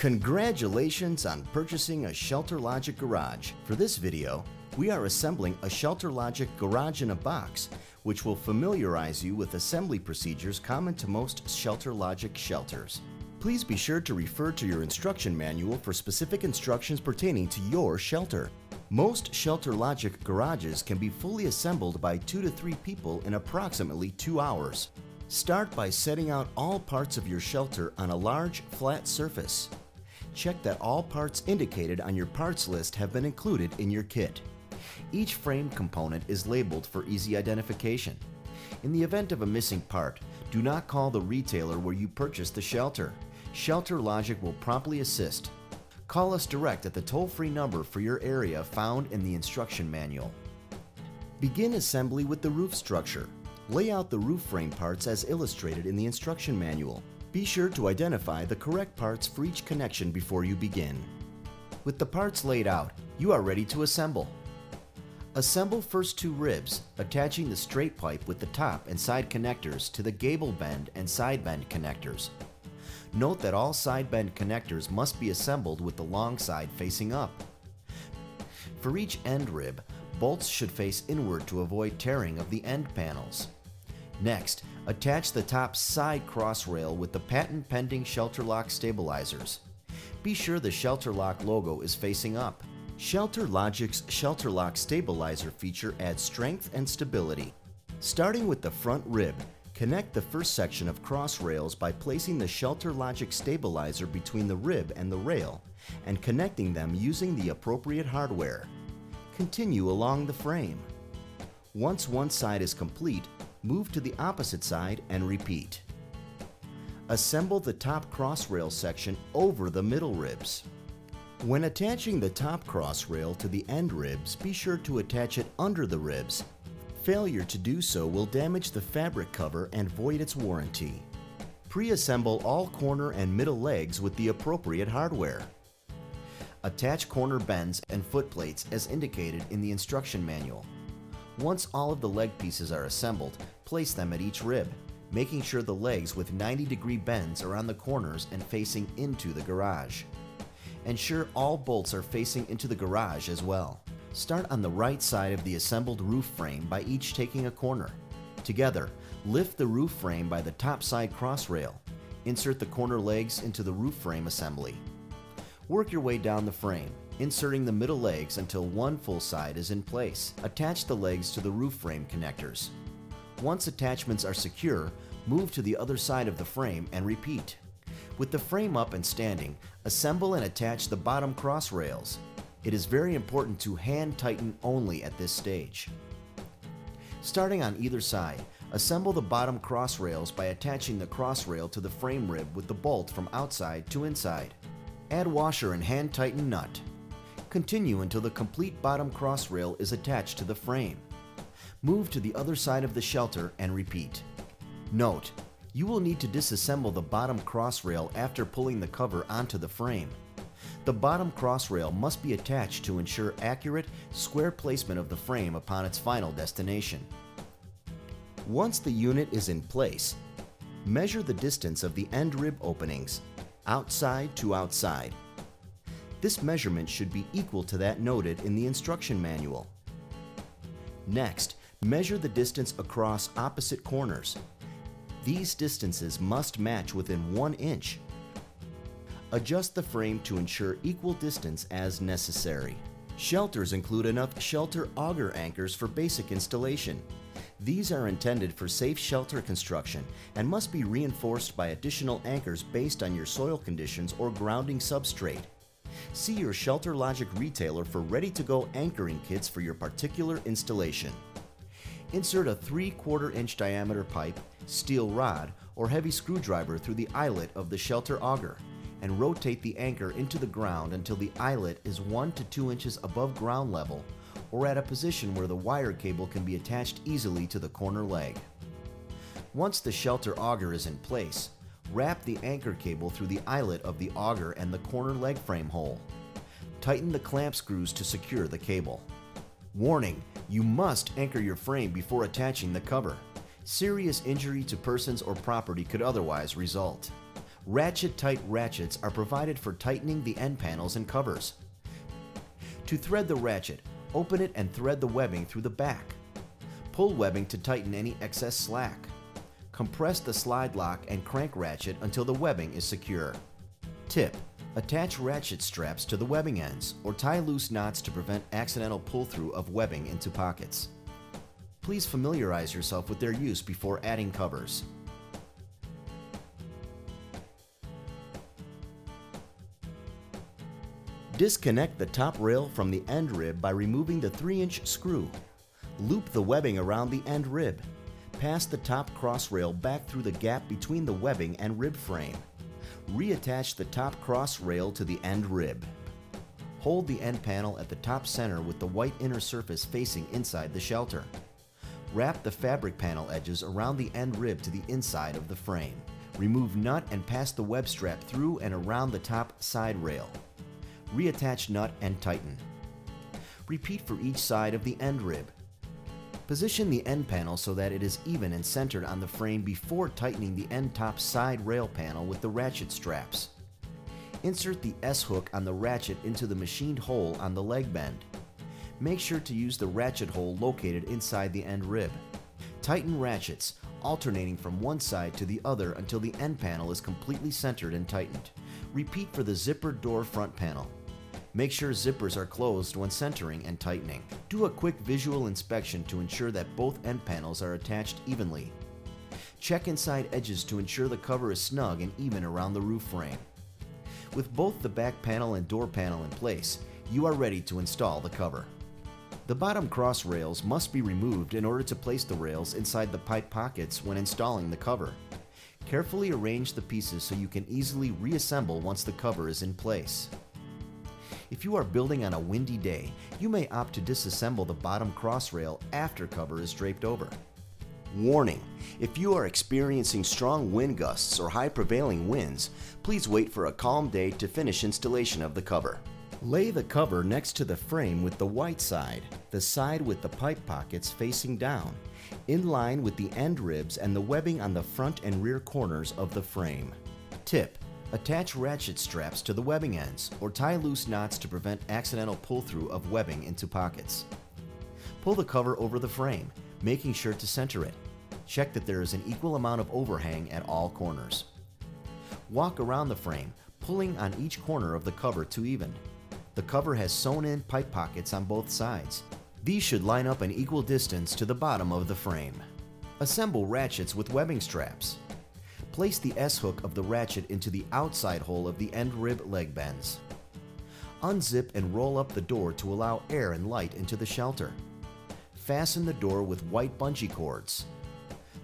Congratulations on purchasing a ShelterLogic Garage. For this video, we are assembling a ShelterLogic Garage in a box, which will familiarize you with assembly procedures common to most ShelterLogic shelters. Please be sure to refer to your instruction manual for specific instructions pertaining to your shelter. Most ShelterLogic garages can be fully assembled by 2 to 3 people in approximately 2 hours. Start by setting out all parts of your shelter on a large, flat surface. Check that all parts indicated on your parts list have been included in your kit. Each frame component is labeled for easy identification. In the event of a missing part, do not call the retailer where you purchased the shelter. ShelterLogic will promptly assist. Call us direct at the toll-free number for your area found in the instruction manual. Begin assembly with the roof structure. Lay out the roof frame parts as illustrated in the instruction manual. Be sure to identify the correct parts for each connection before you begin. With the parts laid out, you are ready to assemble. Assemble first 2 ribs, attaching the straight pipe with the top and side connectors to the gable bend and side bend connectors. Note that all side bend connectors must be assembled with the long side facing up. For each end rib, bolts should face inward to avoid tearing of the end panels. Next, attach the top side cross rail with the patent-pending ShelterLock stabilizers. Be sure the ShelterLock logo is facing up. ShelterLogic's ShelterLock stabilizer feature adds strength and stability. Starting with the front rib, connect the first section of cross rails by placing the ShelterLogic stabilizer between the rib and the rail and connecting them using the appropriate hardware. Continue along the frame. Once one side is complete, move to the opposite side and repeat. Assemble the top cross rail section over the middle ribs. When attaching the top cross rail to the end ribs, be sure to attach it under the ribs. Failure to do so will damage the fabric cover and void its warranty. Pre-assemble all corner and middle legs with the appropriate hardware. Attach corner bends and foot plates as indicated in the instruction manual. Once all of the leg pieces are assembled, place them at each rib, making sure the legs with 90-degree bends are on the corners and facing into the garage. Ensure all bolts are facing into the garage as well. Start on the right side of the assembled roof frame by each taking a corner. Together, lift the roof frame by the top side cross rail. Insert the corner legs into the roof frame assembly. Work your way down the frame, inserting the middle legs until one full side is in place. Attach the legs to the roof frame connectors. Once attachments are secure, move to the other side of the frame and repeat. With the frame up and standing, assemble and attach the bottom cross rails. It is very important to hand tighten only at this stage. Starting on either side, assemble the bottom cross rails by attaching the cross rail to the frame rib with the bolt from outside to inside. Add washer and hand tighten nut. Continue until the complete bottom cross rail is attached to the frame. Move to the other side of the shelter and repeat. Note, you will need to disassemble the bottom cross rail after pulling the cover onto the frame. The bottom cross rail must be attached to ensure accurate, square placement of the frame upon its final destination. Once the unit is in place, measure the distance of the end rib openings, outside to outside. This measurement should be equal to that noted in the instruction manual. Next, measure the distance across opposite corners. These distances must match within 1 inch. Adjust the frame to ensure equal distance as necessary. Shelters include enough shelter auger anchors for basic installation. These are intended for safe shelter construction and must be reinforced by additional anchors based on your soil conditions or grounding substrate. See your ShelterLogic retailer for ready-to-go anchoring kits for your particular installation. Insert a 3/4 inch diameter pipe, steel rod, or heavy screwdriver through the eyelet of the shelter auger and rotate the anchor into the ground until the eyelet is 1 to 2 inches above ground level or at a position where the wire cable can be attached easily to the corner leg. Once the shelter auger is in place, wrap the anchor cable through the eyelet of the auger and the corner leg frame hole. Tighten the clamp screws to secure the cable. Warning: you must anchor your frame before attaching the cover. Serious injury to persons or property could otherwise result. Ratchet-tight ratchets are provided for tightening the end panels and covers. To thread the ratchet, open it and thread the webbing through the back. Pull webbing to tighten any excess slack. Compress the slide lock and crank ratchet until the webbing is secure. Tip: attach ratchet straps to the webbing ends or tie loose knots to prevent accidental pull-through of webbing into pockets. Please familiarize yourself with their use before adding covers. Disconnect the top rail from the end rib by removing the 3-inch screw. Loop the webbing around the end rib. Pass the top cross rail back through the gap between the webbing and rib frame. Reattach the top cross rail to the end rib. Hold the end panel at the top center with the white inner surface facing inside the shelter. Wrap the fabric panel edges around the end rib to the inside of the frame. Remove nut and pass the web strap through and around the top side rail. Reattach nut and tighten. Repeat for each side of the end rib. Position the end panel so that it is even and centered on the frame before tightening the end top side rail panel with the ratchet straps. Insert the S-hook on the ratchet into the machined hole on the leg bend. Make sure to use the ratchet hole located inside the end rib. Tighten ratchets, alternating from one side to the other until the end panel is completely centered and tightened. Repeat for the zippered door front panel. Make sure zippers are closed when centering and tightening. Do a quick visual inspection to ensure that both end panels are attached evenly. Check inside edges to ensure the cover is snug and even around the roof frame. With both the back panel and door panel in place, you are ready to install the cover. The bottom cross rails must be removed in order to place the rails inside the pipe pockets when installing the cover. Carefully arrange the pieces so you can easily reassemble once the cover is in place. If you are building on a windy day, you may opt to disassemble the bottom cross rail after cover is draped over. Warning: if you are experiencing strong wind gusts or high prevailing winds, please wait for a calm day to finish installation of the cover. Lay the cover next to the frame with the white side, the side with the pipe pockets facing down, in line with the end ribs and the webbing on the front and rear corners of the frame. Tip: attach ratchet straps to the webbing ends or tie loose knots to prevent accidental pull-through of webbing into pockets. Pull the cover over the frame, making sure to center it. Check that there is an equal amount of overhang at all corners. Walk around the frame, pulling on each corner of the cover to even. The cover has sewn-in pipe pockets on both sides. These should line up an equal distance to the bottom of the frame. Assemble ratchets with webbing straps. Place the S-hook of the ratchet into the outside hole of the end rib leg bends. Unzip and roll up the door to allow air and light into the shelter. Fasten the door with white bungee cords.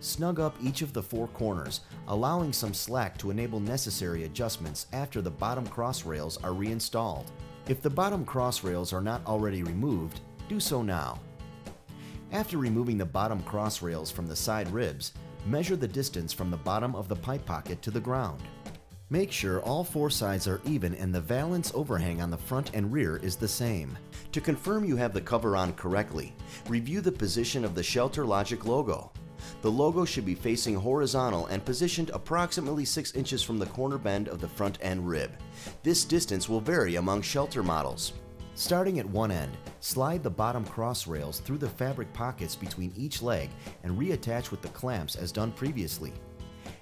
Snug up each of the 4 corners, allowing some slack to enable necessary adjustments after the bottom cross rails are reinstalled. If the bottom cross rails are not already removed, do so now. After removing the bottom cross rails from the side ribs, measure the distance from the bottom of the pipe pocket to the ground. Make sure all 4 sides are even and the valance overhang on the front and rear is the same. To confirm you have the cover on correctly, review the position of the ShelterLogic logo. The logo should be facing horizontal and positioned approximately 6 inches from the corner bend of the front end rib. This distance will vary among shelter models. Starting at one end, slide the bottom cross rails through the fabric pockets between each leg and reattach with the clamps as done previously.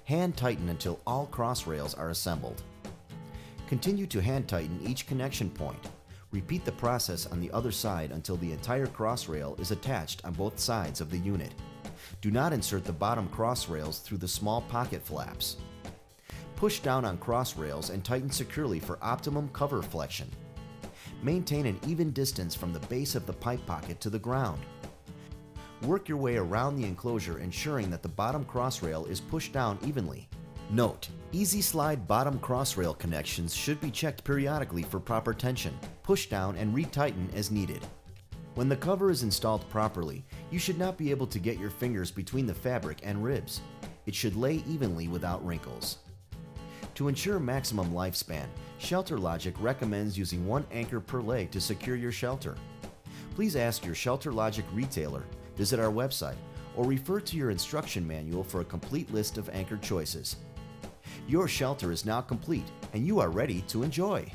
Hand tighten until all cross rails are assembled. Continue to hand tighten each connection point. Repeat the process on the other side until the entire cross rail is attached on both sides of the unit. Do not insert the bottom cross rails through the small pocket flaps. Push down on cross rails and tighten securely for optimum cover flexion. Maintain an even distance from the base of the pipe pocket to the ground. Work your way around the enclosure, ensuring that the bottom cross rail is pushed down evenly. Note: easy slide bottom cross rail connections should be checked periodically for proper tension. Push down and retighten as needed. When the cover is installed properly, you should not be able to get your fingers between the fabric and ribs. It should lay evenly without wrinkles. To ensure maximum lifespan, ShelterLogic recommends using 1 anchor per leg to secure your shelter. Please ask your ShelterLogic retailer, visit our website, or refer to your instruction manual for a complete list of anchor choices. Your shelter is now complete and you are ready to enjoy.